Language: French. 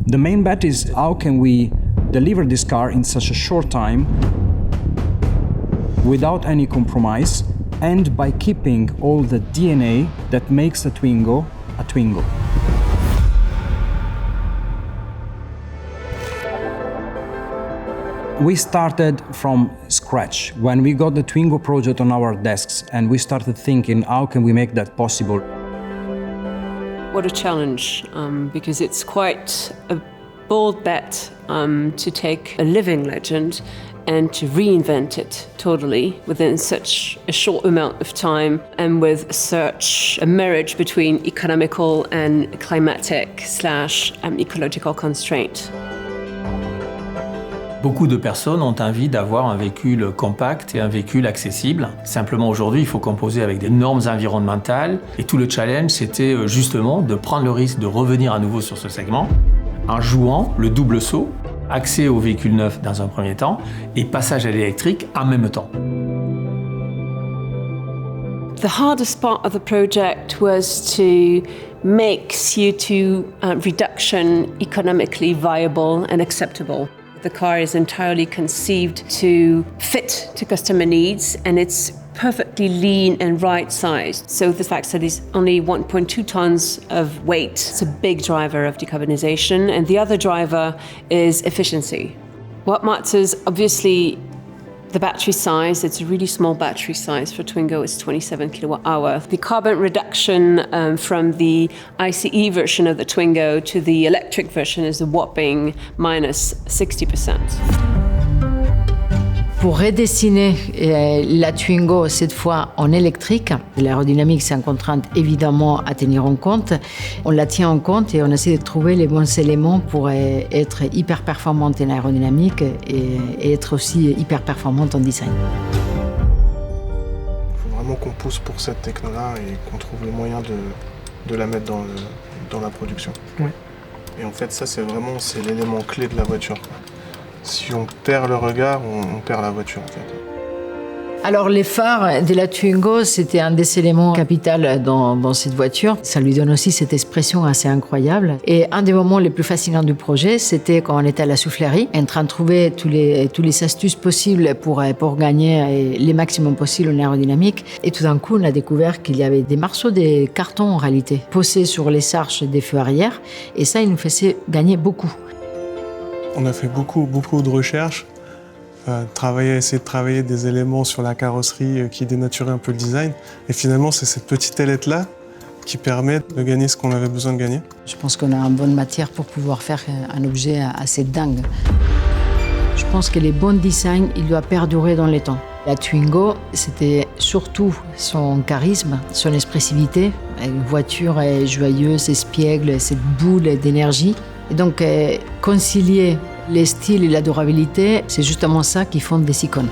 The main bet is how can we deliver this car in such a short time without any compromise and by keeping all the DNA that makes a Twingo a Twingo. We started from scratch. When we got the Twingo project on our desks and we started thinking, how can we make that possible? What a challenge, because it's quite a bold bet to take a living legend and to reinvent it totally within such a short amount of time and with such a marriage between economical and climatic/ecological constraint. Beaucoup de personnes ont envie d'avoir un véhicule compact et un véhicule accessible. Simplement aujourd'hui, il faut composer avec des normes environnementales. Et tout le challenge, c'était justement de prendre le risque de revenir à nouveau sur ce segment en jouant le double saut, accès au véhicule neuf dans un premier temps et passage à l'électrique en même temps. The hardest part of the project was to make CO2 reduction economically viable and acceptable. The car is entirely conceived to fit to customer needs and it's perfectly lean and right-sized. So the fact that it's only 1.2 tons of weight, it's a big driver of decarbonization. And the other driver is efficiency. What matters, obviously, the battery size, it's a really small battery size for Twingo, it's 27 kilowatt hour. The carbon reduction from the ICE version of the Twingo to the electric version is a whopping minus 60%. Pour redessiner la Twingo cette fois en électrique, l'aérodynamique c'est une contrainte évidemment à tenir en compte. On la tient en compte et on essaie de trouver les bons éléments pour être hyper performante en aérodynamique et être aussi hyper performante en design. Il faut vraiment qu'on pousse pour cette techno-là et qu'on trouve les moyens de la mettre dans la production. Oui. Et en fait ça c'est l'élément clé de la voiture. Si on perd le regard, on perd la voiture en fait. Alors les phares de la Twingo, c'était un des éléments capitaux dans cette voiture. Ça lui donne aussi cette expression assez incroyable. Et un des moments les plus fascinants du projet, c'était quand on était à la soufflerie, en train de trouver tous les astuces possibles pour gagner les maximums possibles en aérodynamique. Et tout d'un coup, on a découvert qu'il y avait des morceaux de carton en réalité, posés sur les arches des feux arrière. Et ça, il nous faisait gagner beaucoup. On a fait beaucoup de recherches, essayer de travailler des éléments sur la carrosserie qui dénaturaient un peu le design. Et finalement, c'est cette petite ailette-là qui permet de gagner ce qu'on avait besoin de gagner. Je pense qu'on a une bonne matière pour pouvoir faire un objet assez dingue. Je pense que les bons designs, il doit perdurer dans le temps. La Twingo, c'était surtout son charisme, son expressivité. Une voiture joyeuse, espiègle, cette boule d'énergie. Et donc, concilier les styles et la durabilité, c'est justement ça qui font des icônes.